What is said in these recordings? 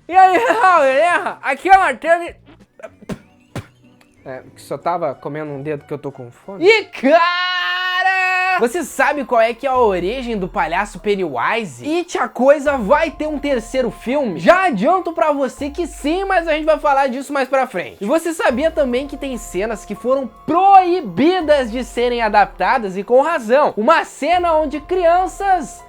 E aí, galera? Aqui é a Matheus. Que só tava comendo um dedo que eu tô com fome. E cara! Você sabe qual é que é a origem do palhaço Pennywise? It, a coisa vai ter um terceiro filme? Já adianto pra você que sim, mas a gente vai falar disso mais pra frente. E você sabia também que tem cenas que foram proibidas de serem adaptadas e com razão. Uma cena onde crianças...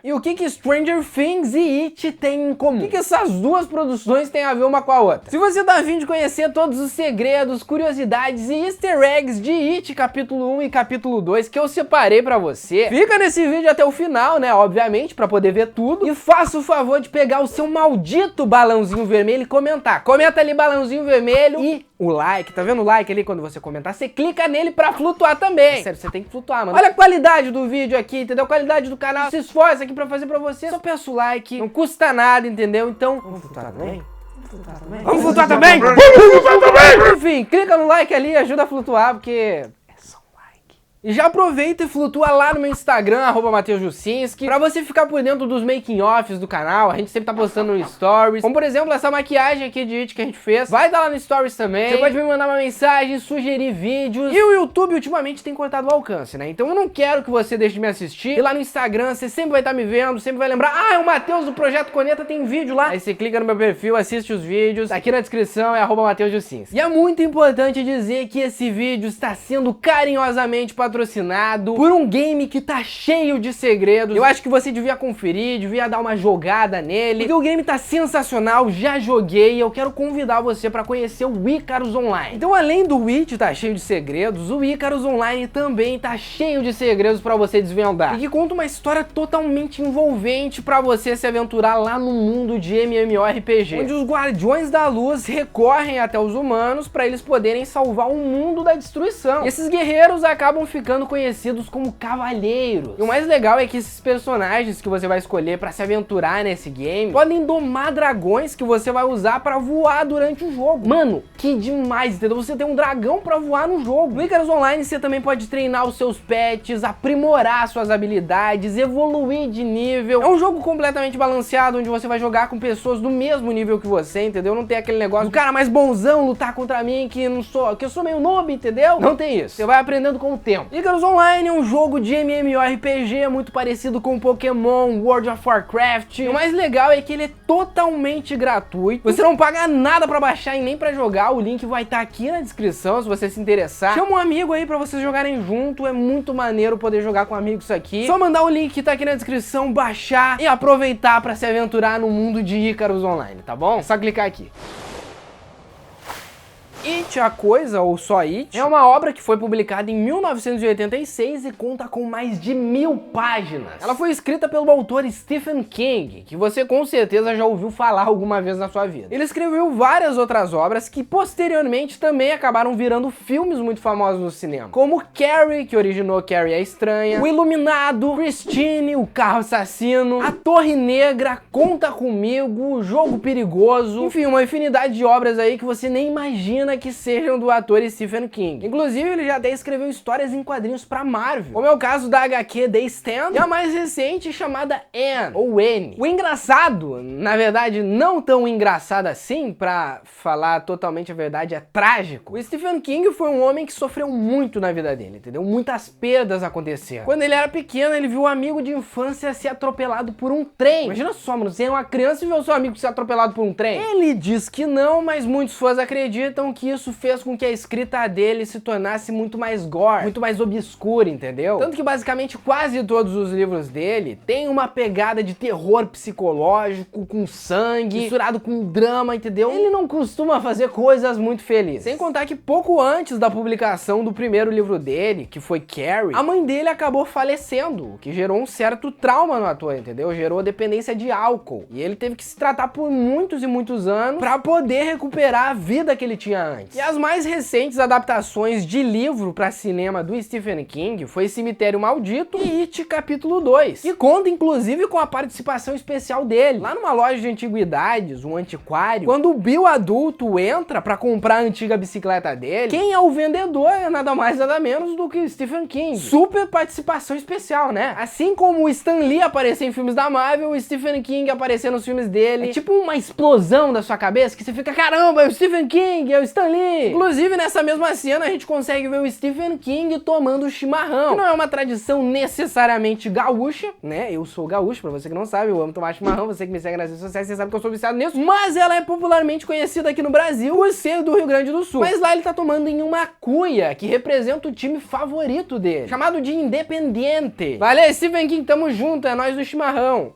E o que Stranger Things e It têm em comum? O que essas duas produções têm a ver uma com a outra? Se você tá a fim de conhecer todos os segredos, curiosidades e easter eggs de It capítulo 1 e capítulo 2 que eu separei pra você, fica nesse vídeo até o final, né, obviamente, pra poder ver tudo. E faça o favor de pegar o seu maldito balãozinho vermelho e comentar. Comenta ali balãozinho vermelho e o like, tá vendo o like ali quando você comentar? Você clica nele pra flutuar também. Sério, você tem que flutuar, mano. Olha a qualidade do vídeo aqui, entendeu? A qualidade do canal. Se esforça aqui pra fazer pra você. Só peço o like, não custa nada, entendeu? Então, vamos flutuar também? Vamos flutuar também? Vamos flutuar também! Enfim, clica no like ali e ajuda a flutuar, porque... E já aproveita e flutua lá no meu Instagram, @MatheusJusinski, pra você ficar por dentro dos making-offs do canal. A gente sempre tá postando no Stories. Como, por exemplo, essa maquiagem aqui de It que a gente fez. Vai dar lá no Stories também. Você pode me mandar uma mensagem, sugerir vídeos. E o YouTube ultimamente tem cortado o alcance, né? Então eu não quero que você deixe de me assistir. E lá no Instagram você sempre vai estar me vendo, sempre vai lembrar: ah, é o Matheus do Projeto Coneta, tem vídeo lá. Aí você clica no meu perfil, assiste os vídeos. Aqui na descrição é @MatheusJusinski. E é muito importante dizer que esse vídeo está sendo carinhosamente patrocinado por um game que tá cheio de segredos. Eu acho que você devia conferir, devia dar uma jogada nele, porque o game tá sensacional, já joguei e eu quero convidar você pra conhecer o Icarus Online. Então, além do It tá cheio de segredos, o Icarus Online também tá cheio de segredos pra você desvendar. E que conta uma história totalmente envolvente pra você se aventurar lá no mundo de MMORPG, onde os Guardiões da Luz recorrem até os humanos pra eles poderem salvar o mundo da destruição. E esses guerreiros acabam ficando conhecidos como cavalheiros. E o mais legal é que esses personagens que você vai escolher pra se aventurar nesse game podem domar dragões que você vai usar pra voar durante o jogo. Mano, que demais, entendeu? Você tem um dragão pra voar no jogo. No Icarus Online você também pode treinar os seus pets, aprimorar suas habilidades, evoluir de nível. É um jogo completamente balanceado, onde você vai jogar com pessoas do mesmo nível que você, entendeu? Não tem aquele negócio do cara mais bonzão lutar contra mim que eu sou meio noob, entendeu? Não tem isso. Você vai aprendendo com o tempo. Icarus Online é um jogo de MMORPG muito parecido com Pokémon, World of Warcraft. E o mais legal é que ele é totalmente gratuito. Você não paga nada pra baixar e nem pra jogar. O link vai estar aqui na descrição se você se interessar. Chama um amigo aí pra vocês jogarem junto. É muito maneiro poder jogar com amigos isso aqui. Só mandar o link que tá aqui na descrição, baixar e aproveitar pra se aventurar no mundo de Icarus Online, tá bom? É só clicar aqui. It, a Coisa, ou só It, é uma obra que foi publicada em 1986 e conta com mais de 1000 páginas. Ela foi escrita pelo autor Stephen King, que você com certeza já ouviu falar alguma vez na sua vida. Ele escreveu várias outras obras que posteriormente também acabaram virando filmes muito famosos no cinema, como Carrie, que originou Carrie a Estranha, O Iluminado, Christine, O Carro Assassino, A Torre Negra, Conta Comigo, O Jogo Perigoso, enfim, uma infinidade de obras aí que você nem imagina que sejam do ator Stephen King. Inclusive, ele já até escreveu histórias em quadrinhos pra Marvel, como é o caso da HQ The Stand e a mais recente chamada Anne, ou N. O engraçado, na verdade não tão engraçado assim, pra falar totalmente a verdade, é trágico. O Stephen King foi um homem que sofreu muito na vida dele, entendeu? Muitas perdas aconteceram. Quando ele era pequeno, ele viu um amigo de infância ser atropelado por um trem. Imagina só, mano, você é uma criança e vê o seu amigo ser atropelado por um trem. Ele diz que não, mas muitos fãs acreditam que isso fez com que a escrita dele se tornasse muito mais gore, muito mais obscura, entendeu? Tanto que basicamente quase todos os livros dele têm uma pegada de terror psicológico, com sangue, misturado com drama, entendeu? Ele não costuma fazer coisas muito felizes. Sem contar que pouco antes da publicação do primeiro livro dele, que foi Carrie, a mãe dele acabou falecendo, o que gerou um certo trauma no ator, entendeu? Gerou dependência de álcool. E ele teve que se tratar por muitos e muitos anos pra poder recuperar a vida que ele tinha antes. E as mais recentes adaptações de livro para cinema do Stephen King foi Cemitério Maldito e It Capítulo 2, que conta inclusive com a participação especial dele. Lá numa loja de antiguidades, um antiquário, quando o Bill adulto entra para comprar a antiga bicicleta dele, quem é o vendedor é nada mais nada menos do que o Stephen King. Super participação especial, né? Assim como o Stan Lee aparecer em filmes da Marvel, o Stephen King aparecer nos filmes dele. É tipo uma explosão da sua cabeça que você fica, caramba, é o Stephen King, é o Stan Lee. Inclusive, nessa mesma cena, a gente consegue ver o Stephen King tomando chimarrão, que não é uma tradição necessariamente gaúcha, né? Eu sou gaúcho, pra você que não sabe, eu amo tomar chimarrão, você que me segue nas redes sociais, você sabe que eu sou viciado nisso, mas ela é popularmente conhecida aqui no Brasil por ser do Rio Grande do Sul. Mas lá ele tá tomando em uma cuia, que representa o time favorito dele, chamado de Independiente. Valeu, Stephen King, tamo junto, é nóis do chimarrão.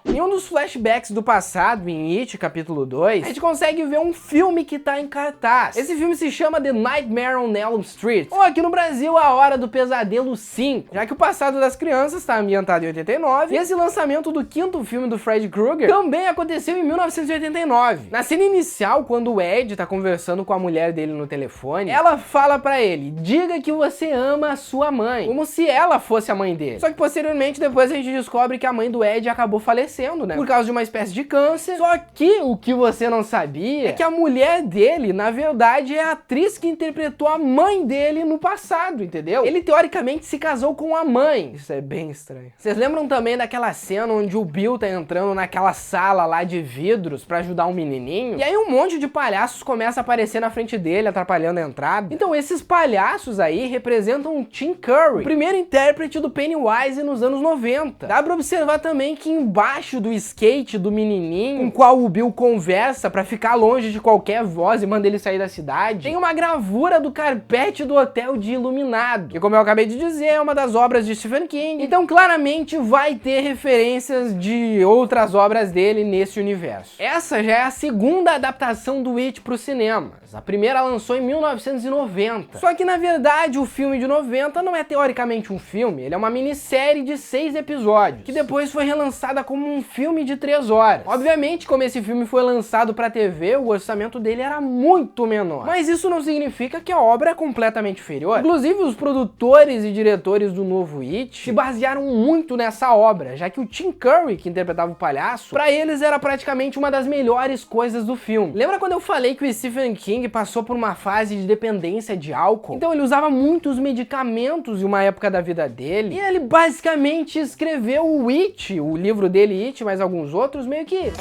Em um dos flashbacks do passado, em It, capítulo 2, a gente consegue ver um filme que tá em cartaz. Esse filme se chama The Nightmare on Elm Street, ou aqui no Brasil, A Hora do Pesadelo 5, já que o passado das crianças está ambientado em 89, e esse lançamento do quinto filme do Freddy Krueger também aconteceu em 1989. Na cena inicial, quando o Ed tá conversando com a mulher dele no telefone, ela fala pra ele, diga que você ama a sua mãe, como se ela fosse a mãe dele. Só que posteriormente, depois a gente descobre que a mãe do Ed acabou falecendo, né? Por causa de uma espécie de câncer. Só que o que você não sabia é que a mulher dele, na verdade, é a atriz que interpretou a mãe dele no passado, entendeu? Ele, teoricamente, se casou com a mãe. Isso é bem estranho. Vocês lembram também daquela cena onde o Bill tá entrando naquela sala lá de vidros pra ajudar um menininho? E aí um monte de palhaços começa a aparecer na frente dele, atrapalhando a entrada. Então esses palhaços aí representam o Tim Curry, o primeiro intérprete do Pennywise nos anos 90. Dá pra observar também que embaixo do skate do menininho, com o qual o Bill conversa pra ficar longe de qualquer voz e manda ele sair da cidade, tem uma gravura do carpete do hotel de Iluminado, que, como eu acabei de dizer, é uma das obras de Stephen King. Então claramente vai ter referências de outras obras dele nesse universo. Essa já é a segunda adaptação do It pro cinema. A primeira lançou em 1990. Só que na verdade o filme de 90 não é teoricamente um filme, ele é uma minissérie de 6 episódios, que depois foi relançada como um filme de 3 horas. Obviamente, como esse filme foi lançado pra TV, o orçamento dele era muito menor. Mas isso não significa que a obra é completamente inferior. Inclusive, os produtores e diretores do novo It se basearam muito nessa obra, já que o Tim Curry, que interpretava o palhaço, pra eles era praticamente uma das melhores coisas do filme. Lembra quando eu falei que o Stephen King passou por uma fase de dependência de álcool? Então ele usava muitos medicamentos em uma época da vida dele, e ele basicamente escreveu o It, o livro dele It, mais alguns outros, meio que...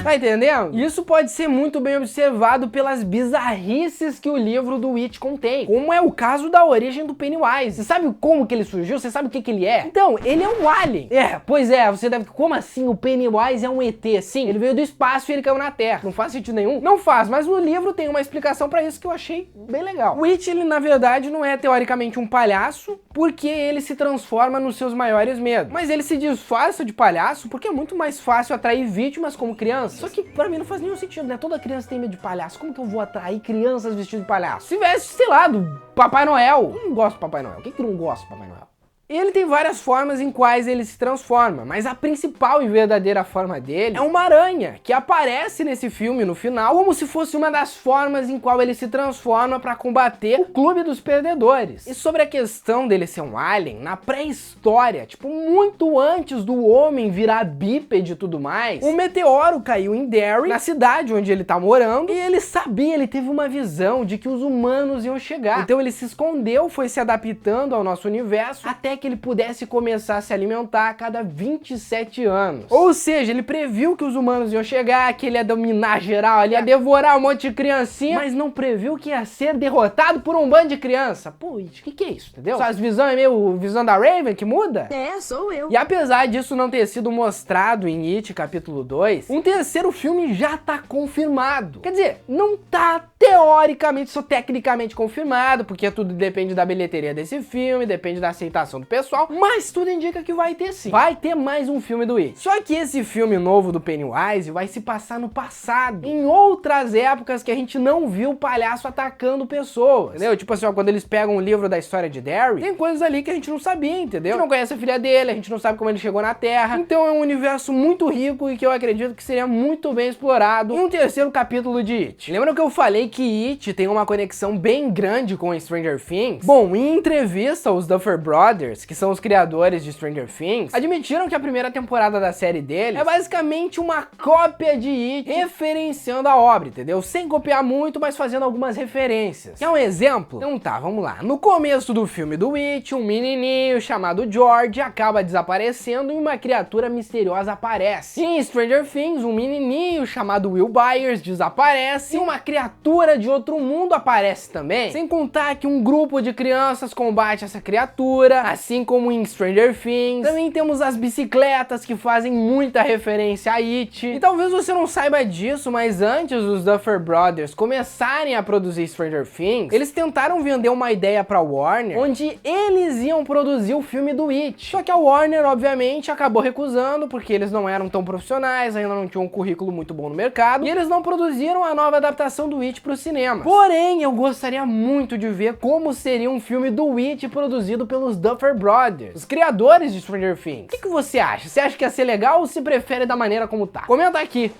Tá entendendo? Isso pode ser muito bem observado pelas bizarrices que o livro do It contém, como é o caso da origem do Pennywise. Você sabe como que ele surgiu? Você sabe o que que ele é? Então, ele é um alien. Pois é, você deve... Como assim o Pennywise é um ET? Sim, ele veio do espaço e ele caiu na Terra. Não faz sentido nenhum? Não faz, mas no livro tem uma explicação pra isso que eu achei bem legal. O It, ele na verdade não é teoricamente um palhaço, porque ele se transforma nos seus maiores medos. Mas ele se disfarça de palhaço porque é muito mais fácil atrair vítimas como crianças. Só que pra mim não faz nenhum sentido, né? Toda criança tem medo de palhaço. Como que eu vou atrair crianças vestidas de palhaço? Se tivesse, sei lá, do Papai Noel. Eu não gosto do Papai Noel. Quem que não gosta do Papai Noel? Ele tem várias formas em quais ele se transforma, mas a principal e verdadeira forma dele é uma aranha, que aparece nesse filme no final como se fosse uma das formas em qual ele se transforma para combater o Clube dos Perdedores. E sobre a questão dele ser um alien, na pré-história, tipo muito antes do homem virar bípede e tudo mais, um meteoro caiu em Derry, na cidade onde ele tá morando, e ele sabia, ele teve uma visão de que os humanos iam chegar. Então ele se escondeu, foi se adaptando ao nosso universo, até que ele pudesse começar a se alimentar a cada 27 anos. Ou seja, ele previu que os humanos iam chegar, que ele ia dominar geral, ele ia devorar um monte de criancinha, mas não previu que ia ser derrotado por um bando de criança. Pô, o que é isso, entendeu? Suas visões é meio visão da Raven que muda? É, sou eu. E apesar disso não ter sido mostrado em It, capítulo 2, um terceiro filme já tá confirmado. Quer dizer, não tá teoricamente, só tecnicamente confirmado, porque tudo depende da bilheteria desse filme, depende da aceitação do pessoal, mas tudo indica que vai ter sim. Vai ter mais um filme do It. Só que esse filme novo do Pennywise vai se passar no passado, em outras épocas que a gente não viu o palhaço atacando pessoas, entendeu? Tipo assim, ó, quando eles pegam o livro da história de Derry, tem coisas ali que a gente não sabia, entendeu? A gente não conhece a filha dele, a gente não sabe como ele chegou na Terra, então é um universo muito rico e que eu acredito que seria muito bem explorado em um terceiro capítulo de It. Lembra que eu falei que It tem uma conexão bem grande com Stranger Things? Bom, em entrevista, os Duffer Brothers, que são os criadores de Stranger Things, admitiram que a primeira temporada da série deles é basicamente uma cópia de It, referenciando a obra, entendeu? Sem copiar muito, mas fazendo algumas referências. Quer um exemplo? Então tá, vamos lá. No começo do filme do It, um menininho chamado George acaba desaparecendo e uma criatura misteriosa aparece. Em Stranger Things, um menininho chamado Will Byers desaparece e uma criatura de outro mundo aparece também. Sem contar que um grupo de crianças combate essa criatura, assim como em Stranger Things. Também temos as bicicletas que fazem muita referência a It. E talvez você não saiba disso, mas antes dos Duffer Brothers começarem a produzir Stranger Things, eles tentaram vender uma ideia pra Warner, onde eles iam produzir o filme do It. Só que a Warner, obviamente, acabou recusando, porque eles não eram tão profissionais, ainda não tinham um currículo muito bom no mercado, e eles não produziram a nova adaptação do It pro cinema. Porém, eu gostaria muito de ver como seria um filme do It produzido pelos Duffer Brothers, os criadores de Stranger Things. O que você acha? Você acha que ia ser legal ou se prefere da maneira como tá? Comenta aqui.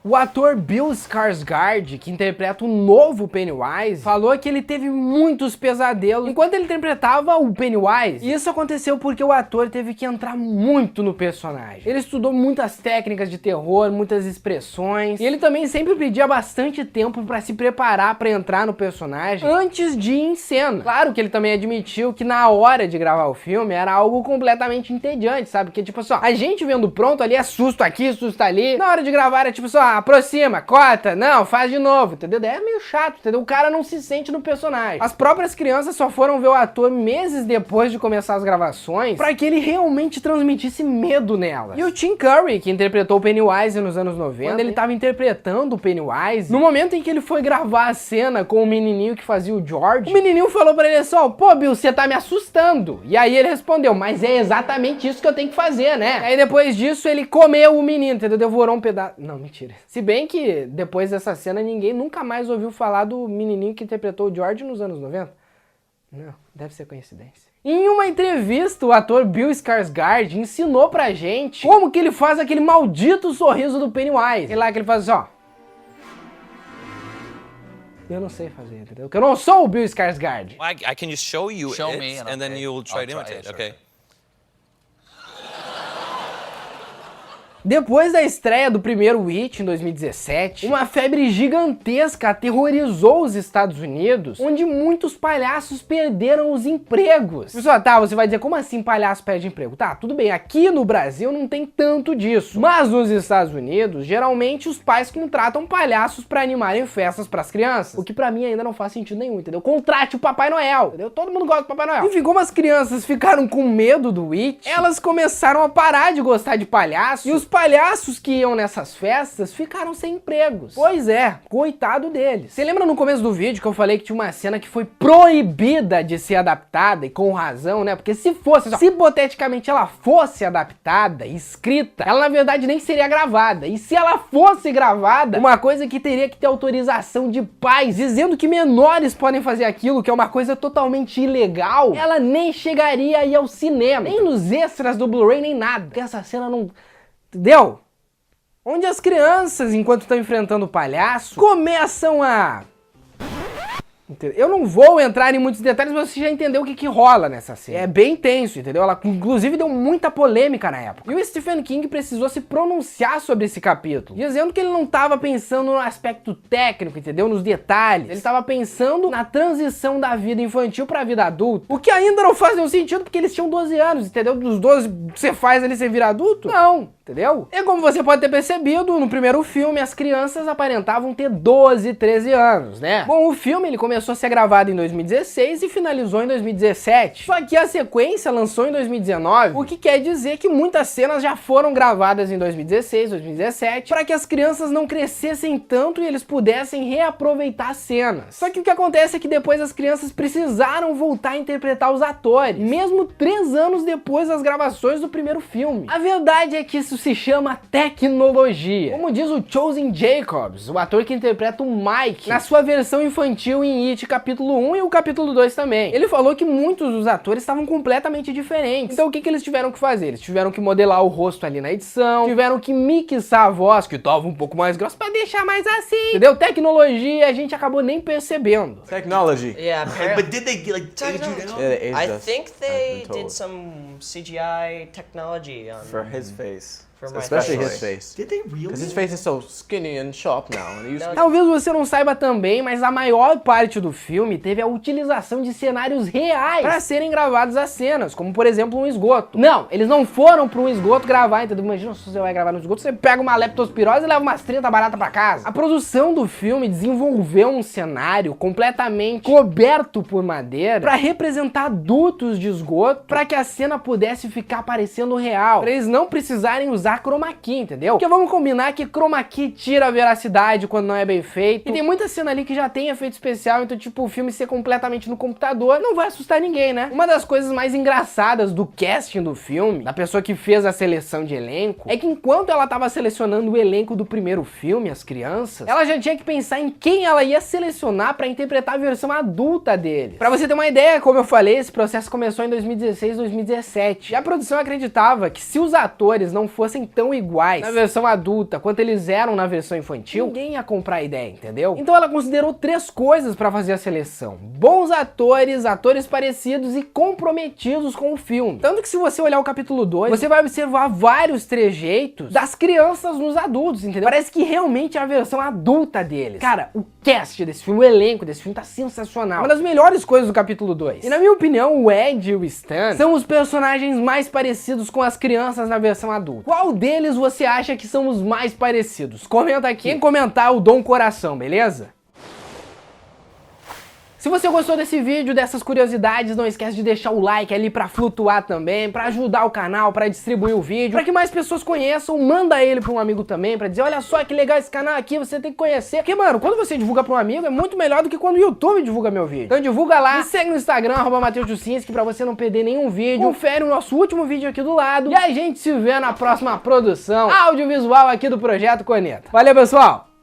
O ator Bill Skarsgård, que interpreta o novo Pennywise, falou que ele teve muitos pesadelos enquanto ele interpretava o Pennywise. E isso aconteceu porque o ator teve que entrar muito no personagem. Ele estudou muitas técnicas de terror, muitas expressões, e ele também sempre pedia bastante tempo pra se preparar pra entrar no personagem antes de ir em cena. Claro que ele também admitiu que na hora de gravar o filme era algo completamente entediante, sabe? Porque tipo assim, ó, a gente vendo pronto ali é susto aqui, susto ali. Na hora de gravar era tipo assim, ó, aproxima, corta, não, faz de novo, entendeu? Daí é meio chato, entendeu? O cara não se sente no personagem. As próprias crianças só foram ver o ator meses depois de começar as gravações pra que ele realmente transmitisse medo nelas. E o Tim Curry, que interpretou o Pennywise nos anos 90, quando ele tava interpretando o Pennywise, no momento em que ele foi gravar a cena com o menininho que fazia o George, o menininho falou pra ele assim, ó, pô, Bill, você tá me assustando. E aí ele respondeu, mas é exatamente isso que eu tenho que fazer, né? Aí depois disso ele comeu o menino, entendeu? Devorou um pedaço. Não, mentira. Se bem que, depois dessa cena, ninguém nunca mais ouviu falar do menininho que interpretou o George nos anos 90. Não, deve ser coincidência. Em uma entrevista, o ator Bill Skarsgård ensinou pra gente como que ele faz aquele maldito sorriso do Pennywise. E lá que ele faz assim, ó. Eu não sei fazer, entendeu? Porque eu não sou o Bill Skarsgård. I can just show you Show it, me and then you'll try to imitate, sure. okay? Depois da estreia do primeiro It em 2017, uma febre gigantesca aterrorizou os Estados Unidos, onde muitos palhaços perderam os empregos. Pessoal, tá, você vai dizer, como assim palhaço perde emprego? Tá, tudo bem, aqui no Brasil não tem tanto disso, mas nos Estados Unidos, geralmente os pais contratam palhaços pra animarem festas pras crianças, o que pra mim ainda não faz sentido nenhum, entendeu? Contrate o Papai Noel, entendeu? Todo mundo gosta do Papai Noel. Enfim, como as crianças ficaram com medo do It, elas começaram a parar de gostar de palhaço, e os palhaços que iam nessas festas ficaram sem empregos. Pois é, coitado deles. Você lembra no começo do vídeo que eu falei que tinha uma cena que foi proibida de ser adaptada, e com razão, né? Porque se fosse, se hipoteticamente ela fosse adaptada, escrita, ela na verdade nem seria gravada. E se ela fosse gravada, uma coisa que teria que ter autorização de pais, dizendo que menores podem fazer aquilo, que é uma coisa totalmente ilegal, ela nem chegaria aí ao cinema, nem nos extras do Blu-ray, nem nada. Porque essa cena não... Entendeu? Onde as crianças, enquanto estão enfrentando o palhaço, começam a... Entendeu? Eu não vou entrar em muitos detalhes, mas você já entendeu o que rola nessa cena. É bem tenso, entendeu? Ela, inclusive, deu muita polêmica na época. E o Stephen King precisou se pronunciar sobre esse capítulo, dizendo que ele não estava pensando no aspecto técnico, entendeu? Nos detalhes. Ele estava pensando na transição da vida infantil para a vida adulta. O que ainda não faz nenhum sentido, porque eles tinham 12 anos, entendeu? Dos 12, você faz ali você vira adulto? Não. Entendeu? E como você pode ter percebido, no primeiro filme as crianças aparentavam ter 12, 13 anos, né? Bom, o filme ele começou começou a ser gravada em 2016 e finalizou em 2017. Só que a sequência lançou em 2019, o que quer dizer que muitas cenas já foram gravadas em 2016, 2017, para que as crianças não crescessem tanto e eles pudessem reaproveitar cenas. Só que o que acontece é que depois as crianças precisaram voltar a interpretar os atores, mesmo 3 anos depois das gravações do primeiro filme. A verdade é que isso se chama tecnologia. Como diz o Chosen Jacobs, o ator que interpreta o Mike, na sua versão infantil em It capítulo 1 e o capítulo 2 também. Ele falou que muitos dos atores estavam completamente diferentes. Então o que eles tiveram que fazer? Eles tiveram que modelar o rosto ali na edição, tiveram que mixar a voz, que tava um pouco mais grossa, pra deixar mais assim. Entendeu? Tecnologia, a gente acabou nem percebendo. Technology. Yeah, apparently. But did they like age you down? Yeah, they aged I us, think I've they been told. did some CGI technology on For his face. For my Especially face. his face. Did they really? Because his face is so skinny and sharp now. And he used to be Talvez você não saiba também, mas a maior parte do filme teve a utilização de cenários reais para serem gravadas as cenas, como por exemplo um esgoto. Não, eles não foram para um esgoto gravar, entendeu? Imagina se você vai gravar no esgoto, você pega uma leptospirose e leva umas 30 baratas para casa. A produção do filme desenvolveu um cenário completamente coberto por madeira para representar dutos de esgoto, para que a cena pudesse ficar parecendo real, para eles não precisarem usar chroma key, entendeu? Porque vamos combinar que chroma key tira a veracidade quando não é bem feito. E tem muita cena ali que já tem efeito especial, então tipo, o filme ser completamente no computador não vai assustar ninguém, né? Uma das coisas mais engraçadas do casting do filme, da pessoa que fez a seleção de elenco, é que enquanto ela tava selecionando o elenco do primeiro filme, as crianças, ela já tinha que pensar em quem ela ia selecionar pra interpretar a versão adulta dele. Pra você ter uma ideia, como eu falei, esse processo começou em 2016, 2017. E a produção acreditava que se os atores não fossem tão iguais na versão adulta quanto eles eram na versão infantil, ninguém ia comprar a ideia, entendeu? Então ela considerou 3 coisas pra fazer a seleção: bons atores, atores parecidos e comprometidos com o filme. Tanto que se você olhar o capítulo 2, você vai observar vários trejeitos das crianças nos adultos, entendeu? Parece que realmente é a versão adulta deles. Cara, o cast desse filme, o elenco desse filme tá sensacional. Uma das melhores coisas do capítulo 2. E na minha opinião, o Ed e o Stan são os personagens mais parecidos com as crianças na versão adulta. Qual deles você acha que são os mais parecidos? Comenta aqui. Quem comentar, eu dou um coração, beleza? Se você gostou desse vídeo, dessas curiosidades, não esquece de deixar o like ali pra flutuar também, pra ajudar o canal, pra distribuir o vídeo, pra que mais pessoas conheçam. Manda ele pra um amigo também, pra dizer, olha só que legal esse canal aqui, você tem que conhecer. Porque, mano, quando você divulga pra um amigo, é muito melhor do que quando o YouTube divulga meu vídeo. Então divulga lá, me segue no Instagram, @MatheusJucinski, pra você não perder nenhum vídeo. Confere o nosso último vídeo aqui do lado. E a gente se vê na próxima produção audiovisual aqui do Projeto Coneta. Valeu, pessoal!